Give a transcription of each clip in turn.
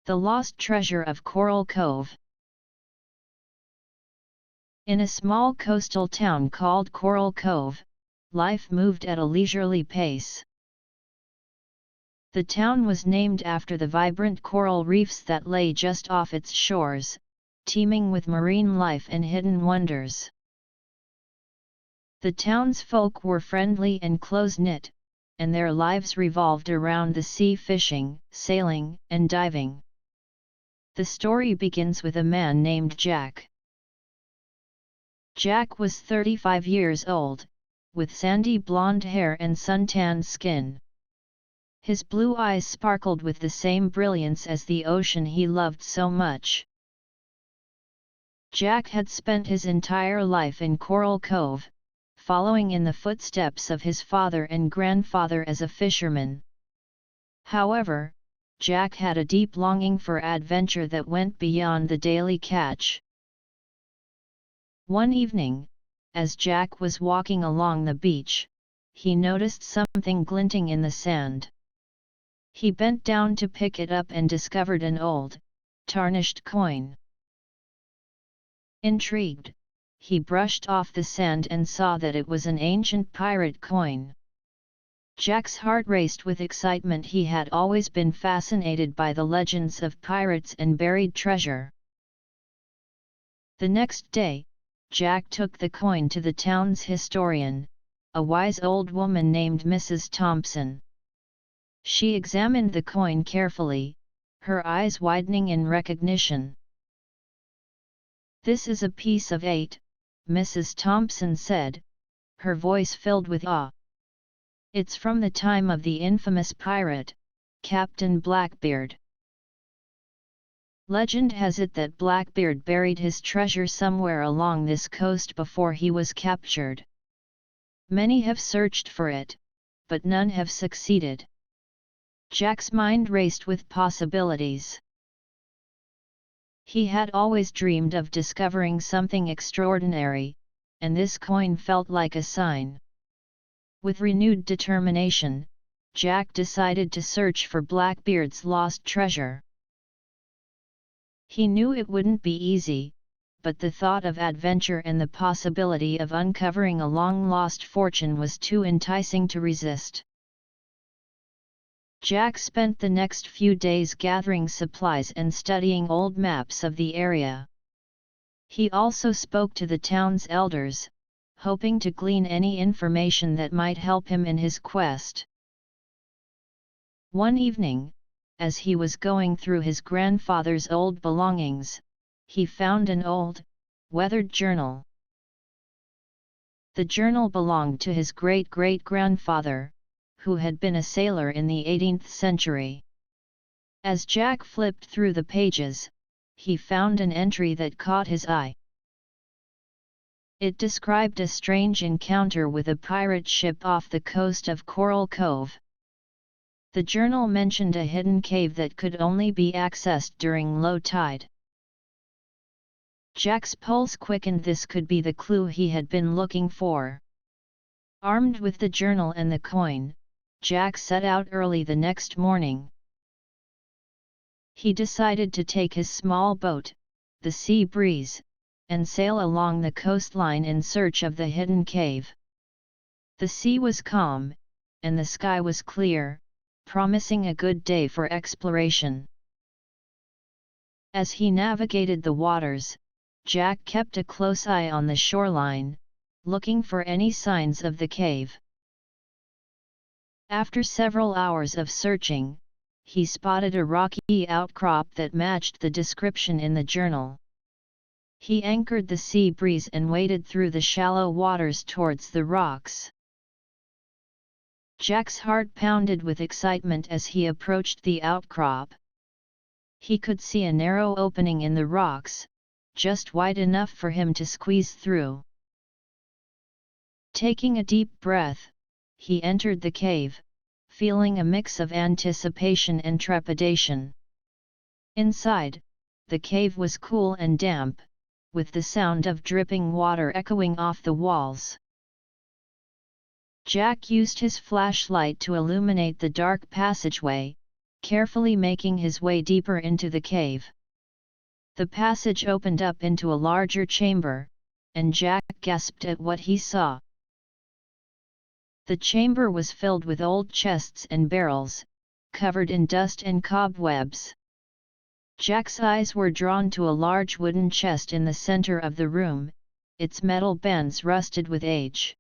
The Lost Treasure of Coral Cove. In a small coastal town called Coral Cove, life moved at a leisurely pace. The town was named after the vibrant coral reefs that lay just off its shores, teeming with marine life and hidden wonders. The townsfolk were friendly and close-knit, and their lives revolved around the sea, fishing, sailing, and diving. The story begins with a man named Jack. Jack was 35 years old, with sandy blonde hair and suntanned skin. His blue eyes sparkled with the same brilliance as the ocean he loved so much. Jack had spent his entire life in Coral Cove, following in the footsteps of his father and grandfather as a fisherman. However, Jack had a deep longing for adventure that went beyond the daily catch. One evening, as Jack was walking along the beach, he noticed something glinting in the sand. He bent down to pick it up and discovered an old, tarnished coin. Intrigued, he brushed off the sand and saw that it was an ancient pirate coin. Jack's heart raced with excitement. He had always been fascinated by the legends of pirates and buried treasure. The next day, Jack took the coin to the town's historian, a wise old woman named Mrs. Thompson. She examined the coin carefully, her eyes widening in recognition. "This is a piece of 8, Mrs. Thompson said, her voice filled with awe. "It's from the time of the infamous pirate, Captain Blackbeard. Legend has it that Blackbeard buried his treasure somewhere along this coast before he was captured. Many have searched for it, but none have succeeded." Jack's mind raced with possibilities. He had always dreamed of discovering something extraordinary, and this coin felt like a sign. With renewed determination, Jack decided to search for Blackbeard's lost treasure. He knew it wouldn't be easy, but the thought of adventure and the possibility of uncovering a long-lost fortune was too enticing to resist. Jack spent the next few days gathering supplies and studying old maps of the area. He also spoke to the town's elders, hoping to glean any information that might help him in his quest. One evening, as he was going through his grandfather's old belongings, he found an old, weathered journal. The journal belonged to his great-great-grandfather, who had been a sailor in the 18th century. As Jack flipped through the pages, he found an entry that caught his eye. It described a strange encounter with a pirate ship off the coast of Coral Cove. The journal mentioned a hidden cave that could only be accessed during low tide. Jack's pulse quickened. This could be the clue he had been looking for. Armed with the journal and the coin, Jack set out early the next morning. He decided to take his small boat, the Sea Breeze, and sail along the coastline in search of the hidden cave. The sea was calm, and the sky was clear, promising a good day for exploration. As he navigated the waters, Jack kept a close eye on the shoreline, looking for any signs of the cave. After several hours of searching, he spotted a rocky outcrop that matched the description in the journal. He anchored the Sea Breeze and waded through the shallow waters towards the rocks. Jack's heart pounded with excitement as he approached the outcrop. He could see a narrow opening in the rocks, just wide enough for him to squeeze through. Taking a deep breath, he entered the cave, feeling a mix of anticipation and trepidation. Inside, the cave was cool and damp, with the sound of dripping water echoing off the walls. Jack used his flashlight to illuminate the dark passageway, carefully making his way deeper into the cave. The passage opened up into a larger chamber, and Jack gasped at what he saw. The chamber was filled with old chests and barrels, covered in dust and cobwebs. Jack's eyes were drawn to a large wooden chest in the center of the room, its metal bands rusted with age.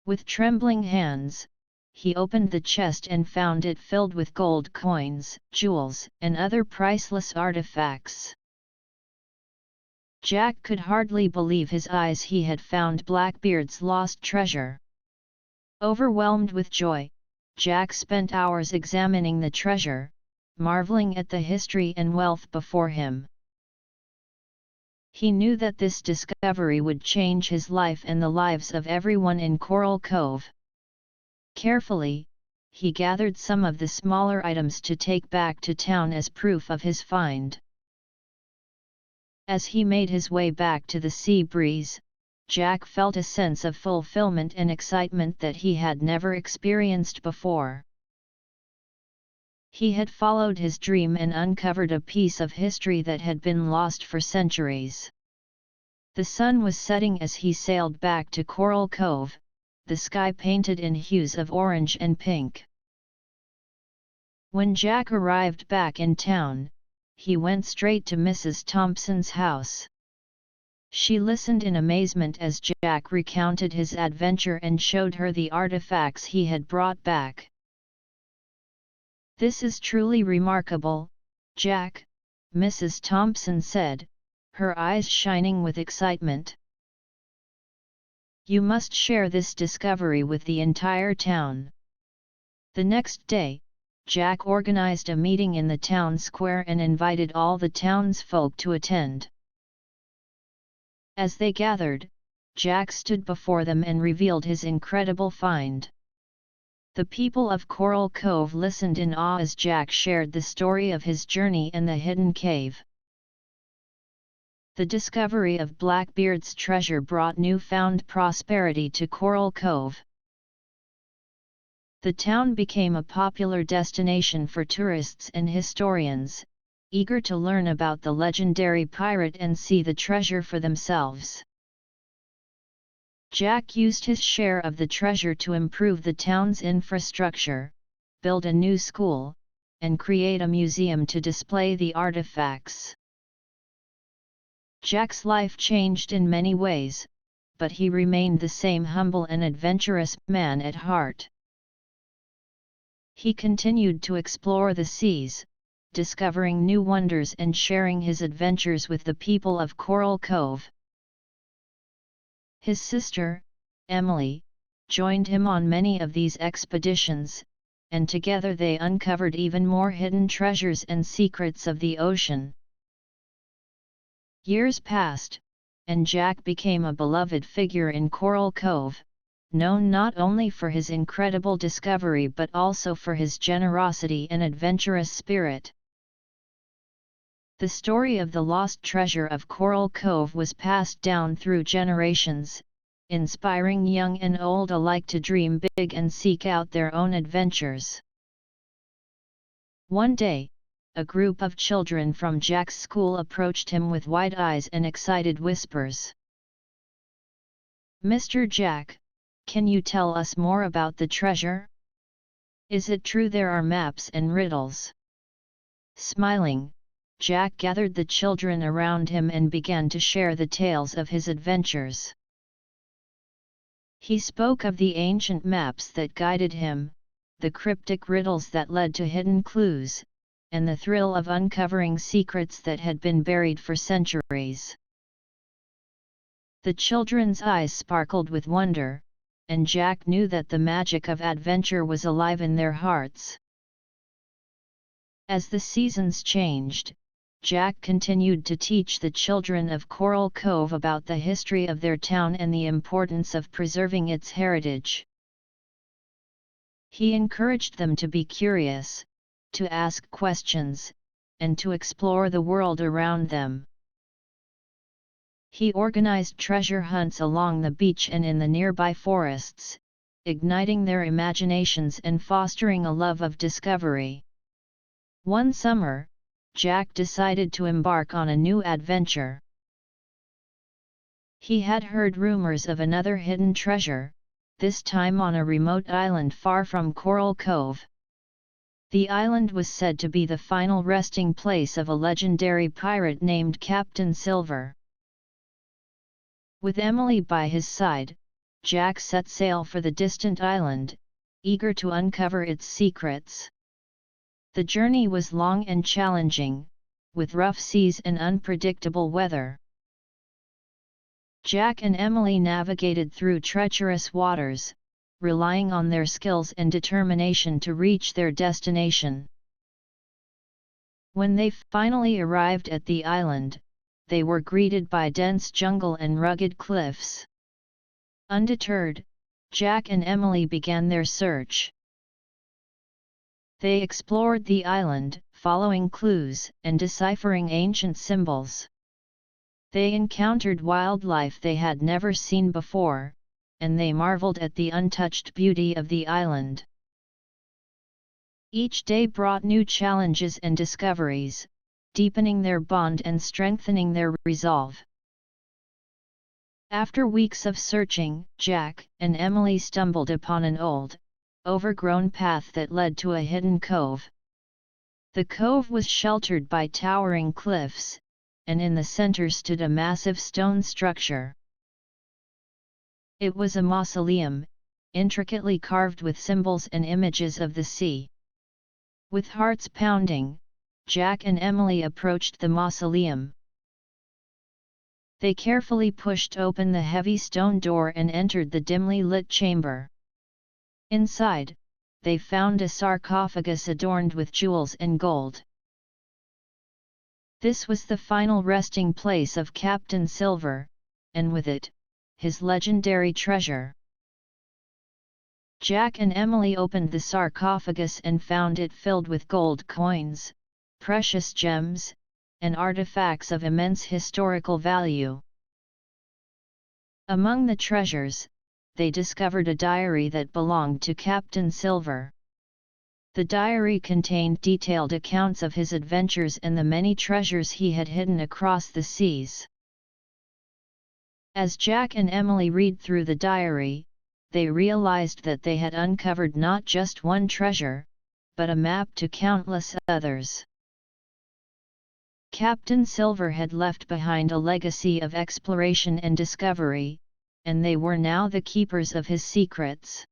With trembling hands, he opened the chest and found it filled with gold coins, jewels, and other priceless artifacts. Jack could hardly believe his eyes. He had found Blackbeard's lost treasure. Overwhelmed with joy, Jack spent hours examining the treasure, marveling at the history and wealth before him. He knew that this discovery would change his life and the lives of everyone in Coral Cove. Carefully, he gathered some of the smaller items to take back to town as proof of his find. As he made his way back to the sea breeze, Jack felt a sense of fulfillment and excitement that he had never experienced before. He had followed his dream and uncovered a piece of history that had been lost for centuries. The sun was setting as he sailed back to Coral Cove, the sky painted in hues of orange and pink. When Jack arrived back in town, he went straight to Mrs. Thompson's house. She listened in amazement as Jack recounted his adventure and showed her the artifacts he had brought back. "This is truly remarkable, Jack," Mrs. Thompson said, her eyes shining with excitement. "You must share this discovery with the entire town." The next day, Jack organized a meeting in the town square and invited all the townsfolk to attend. As they gathered, Jack stood before them and revealed his incredible find. The people of Coral Cove listened in awe as Jack shared the story of his journey and the hidden cave. The discovery of Blackbeard's treasure brought newfound prosperity to Coral Cove. The town became a popular destination for tourists and historians, eager to learn about the legendary pirate and see the treasure for themselves. Jack used his share of the treasure to improve the town's infrastructure, build a new school, and create a museum to display the artifacts. Jack's life changed in many ways, but he remained the same humble and adventurous man at heart. He continued to explore the seas, discovering new wonders and sharing his adventures with the people of Coral Cove. His sister, Emily, joined him on many of these expeditions, and together they uncovered even more hidden treasures and secrets of the ocean. Years passed, and Jack became a beloved figure in Coral Cove, known not only for his incredible discovery but also for his generosity and adventurous spirit. The story of the lost treasure of Coral Cove was passed down through generations, inspiring young and old alike to dream big and seek out their own adventures. One day, a group of children from Jack's school approached him with wide eyes and excited whispers. "Mr. Jack, can you tell us more about the treasure? Is it true there are maps and riddles?" Smiling, Jack gathered the children around him and began to share the tales of his adventures. He spoke of the ancient maps that guided him, the cryptic riddles that led to hidden clues, and the thrill of uncovering secrets that had been buried for centuries. The children's eyes sparkled with wonder, and Jack knew that the magic of adventure was alive in their hearts. As the seasons changed, Jack continued to teach the children of Coral Cove about the history of their town and the importance of preserving its heritage. He encouraged them to be curious, to ask questions, and to explore the world around them. He organized treasure hunts along the beach and in the nearby forests, igniting their imaginations and fostering a love of discovery. One summer, Jack decided to embark on a new adventure. He had heard rumors of another hidden treasure, this time on a remote island far from Coral Cove. The island was said to be the final resting place of a legendary pirate named Captain Silver. With Emily by his side, Jack set sail for the distant island, eager to uncover its secrets. The journey was long and challenging, with rough seas and unpredictable weather. Jack and Emily navigated through treacherous waters, relying on their skills and determination to reach their destination. When they finally arrived at the island, they were greeted by dense jungle and rugged cliffs. Undeterred, Jack and Emily began their search. They explored the island, following clues and deciphering ancient symbols. They encountered wildlife they had never seen before, and they marveled at the untouched beauty of the island. Each day brought new challenges and discoveries, deepening their bond and strengthening their resolve. After weeks of searching, Jack and Emily stumbled upon an old, overgrown path that led to a hidden cove. The cove was sheltered by towering cliffs, and in the center stood a massive stone structure. It was a mausoleum, intricately carved with symbols and images of the sea. With hearts pounding, Jack and Emily approached the mausoleum. They carefully pushed open the heavy stone door and entered the dimly lit chamber. Inside, they found a sarcophagus adorned with jewels and gold. This was the final resting place of Captain Silver, and with it, his legendary treasure. Jack and Emily opened the sarcophagus and found it filled with gold coins, precious gems, and artifacts of immense historical value. Among the treasures, they discovered a diary that belonged to Captain Silver. The diary contained detailed accounts of his adventures and the many treasures he had hidden across the seas. As Jack and Emily read through the diary, they realized that they had uncovered not just one treasure, but a map to countless others. Captain Silver had left behind a legacy of exploration and discovery, and they were now the keepers of his secrets.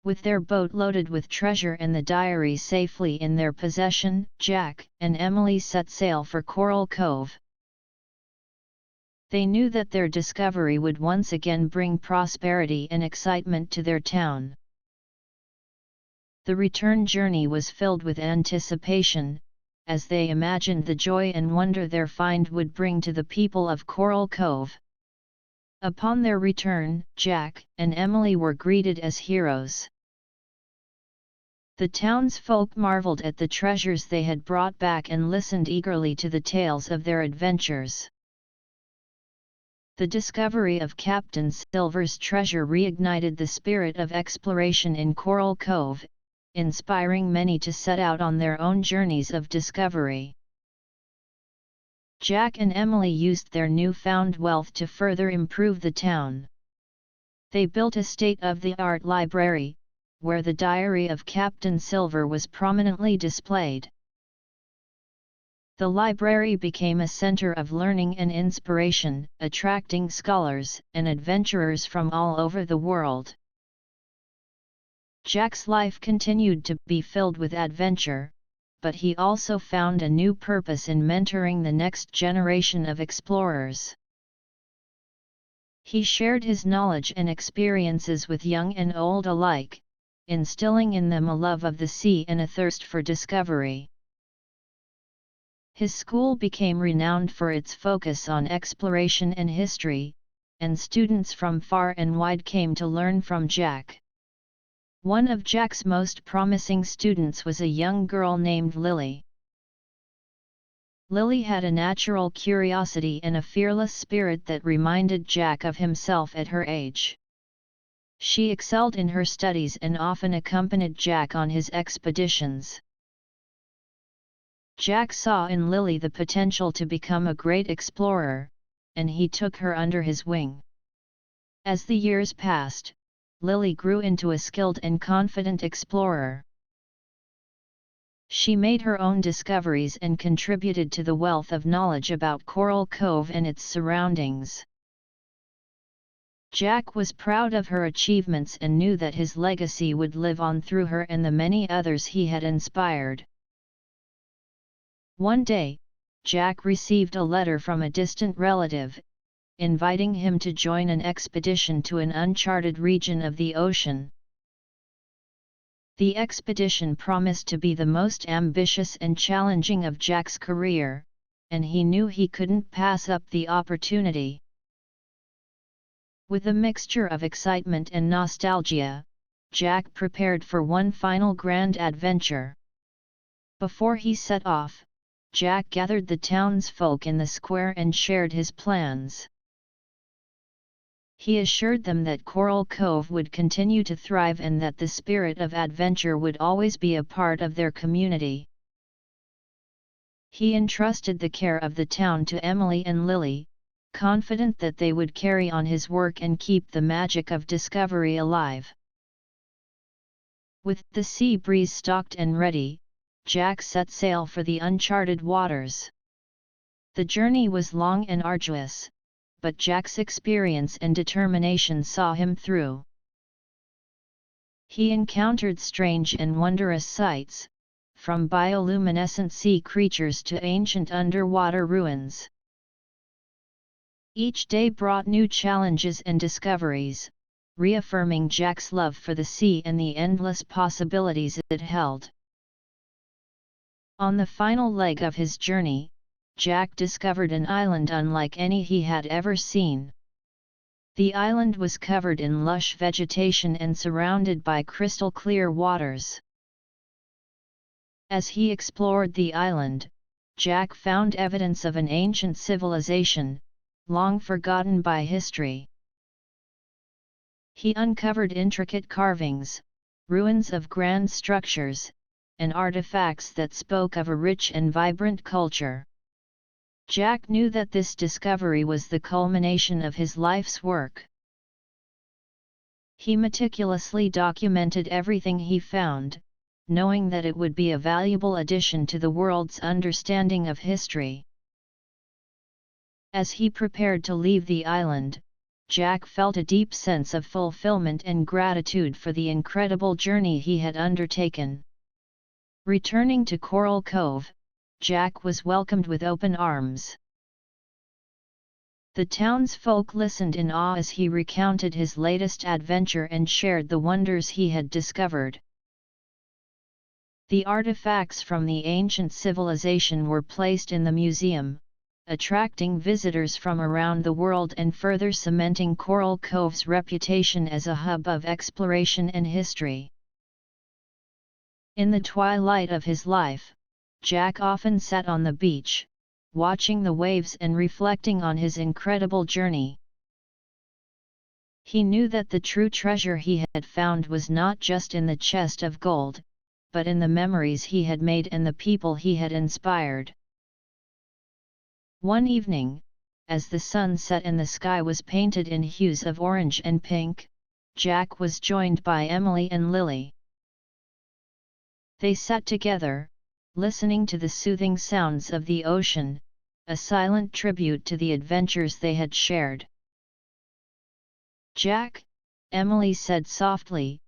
With their boat loaded with treasure and the diary safely in their possession, Jack and Emily set sail for Coral Cove. They knew that their discovery would once again bring prosperity and excitement to their town. The return journey was filled with anticipation, as they imagined the joy and wonder their find would bring to the people of Coral Cove. Upon their return, Jack and Emily were greeted as heroes. The townsfolk marveled at the treasures they had brought back and listened eagerly to the tales of their adventures. The discovery of Captain Silver's treasure reignited the spirit of exploration in Coral Cove, inspiring many to set out on their own journeys of discovery. Jack and Emily used their newfound wealth to further improve the town. They built a state-of-the-art library, where the diary of Captain Silver was prominently displayed. The library became a center of learning and inspiration, attracting scholars and adventurers from all over the world. Jack's life continued to be filled with adventure, but he also found a new purpose in mentoring the next generation of explorers. He shared his knowledge and experiences with young and old alike, instilling in them a love of the sea and a thirst for discovery. His school became renowned for its focus on exploration and history, and students from far and wide came to learn from Jack. One of Jack's most promising students was a young girl named Lily. Lily had a natural curiosity and a fearless spirit that reminded Jack of himself at her age. She excelled in her studies and often accompanied Jack on his expeditions. Jack saw in Lily the potential to become a great explorer, and he took her under his wing. As the years passed, Lily grew into a skilled and confident explorer. She made her own discoveries and contributed to the wealth of knowledge about Coral Cove and its surroundings. Jack was proud of her achievements and knew that his legacy would live on through her and the many others he had inspired. One day, Jack received a letter from a distant relative, inviting him to join an expedition to an uncharted region of the ocean. The expedition promised to be the most ambitious and challenging of Jack's career, and he knew he couldn't pass up the opportunity. With a mixture of excitement and nostalgia, Jack prepared for one final grand adventure. Before he set off, Jack gathered the townsfolk in the square and shared his plans. He assured them that Coral Cove would continue to thrive and that the spirit of adventure would always be a part of their community. He entrusted the care of the town to Emily and Lily, confident that they would carry on his work and keep the magic of discovery alive. With the sea breeze stocked and ready, Jack set sail for the uncharted waters. The journey was long and arduous, but Jack's experience and determination saw him through. He encountered strange and wondrous sights, from bioluminescent sea creatures to ancient underwater ruins. Each day brought new challenges and discoveries, reaffirming Jack's love for the sea and the endless possibilities it held. On the final leg of his journey, Jack discovered an island unlike any he had ever seen. The island was covered in lush vegetation and surrounded by crystal-clear waters. As he explored the island, Jack found evidence of an ancient civilization, long forgotten by history. He uncovered intricate carvings, ruins of grand structures, and artifacts that spoke of a rich and vibrant culture. Jack knew that this discovery was the culmination of his life's work. He meticulously documented everything he found, knowing that it would be a valuable addition to the world's understanding of history. As he prepared to leave the island, Jack felt a deep sense of fulfillment and gratitude for the incredible journey he had undertaken. Returning to Coral Cove, Jack was welcomed with open arms. The townsfolk listened in awe as he recounted his latest adventure and shared the wonders he had discovered. The artifacts from the ancient civilization were placed in the museum, attracting visitors from around the world and further cementing Coral Cove's reputation as a hub of exploration and history. In the twilight of his life, Jack often sat on the beach, watching the waves and reflecting on his incredible journey. He knew that the true treasure he had found was not just in the chest of gold, but in the memories he had made and the people he had inspired. One evening, as the sun set and the sky was painted in hues of orange and pink, Jack was joined by Emily and Lily. They sat together, listening to the soothing sounds of the ocean, a silent tribute to the adventures they had shared. "Jack," Emily said softly,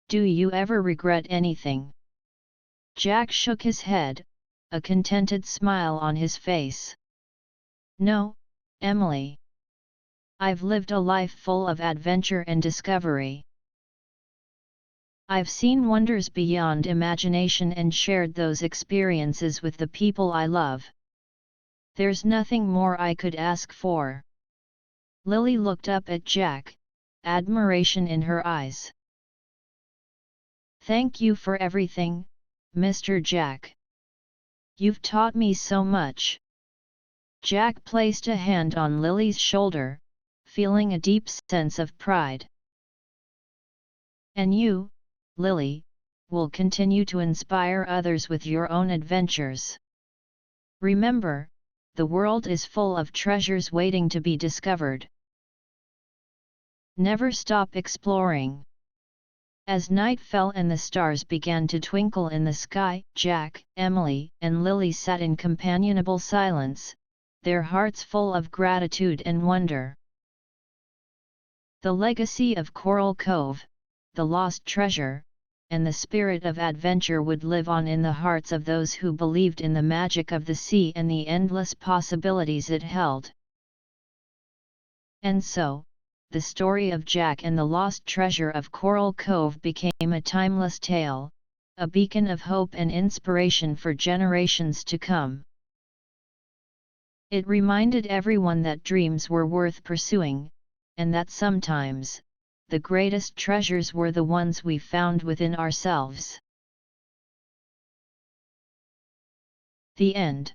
"do you ever regret anything?" Jack shook his head, a contented smile on his face. "No, Emily. I've lived a life full of adventure and discovery. I've seen wonders beyond imagination and shared those experiences with the people I love. There's nothing more I could ask for." Lily looked up at Jack, admiration in her eyes. "Thank you for everything, Mr. Jack. You've taught me so much." Jack placed a hand on Lily's shoulder, feeling a deep sense of pride. And you, Lily, will continue to inspire others with your own adventures. Remember, the world is full of treasures waiting to be discovered. Never stop exploring. As night fell and the stars began to twinkle in the sky, Jack, Emily, and Lily sat in companionable silence, their hearts full of gratitude and wonder. The legacy of Coral Cove, the lost treasure, and the spirit of adventure would live on in the hearts of those who believed in the magic of the sea and the endless possibilities it held. And so, the story of Jack and the lost treasure of Coral Cove became a timeless tale, a beacon of hope and inspiration for generations to come. It reminded everyone that dreams were worth pursuing, and that sometimes, the greatest treasures were the ones we found within ourselves. The end.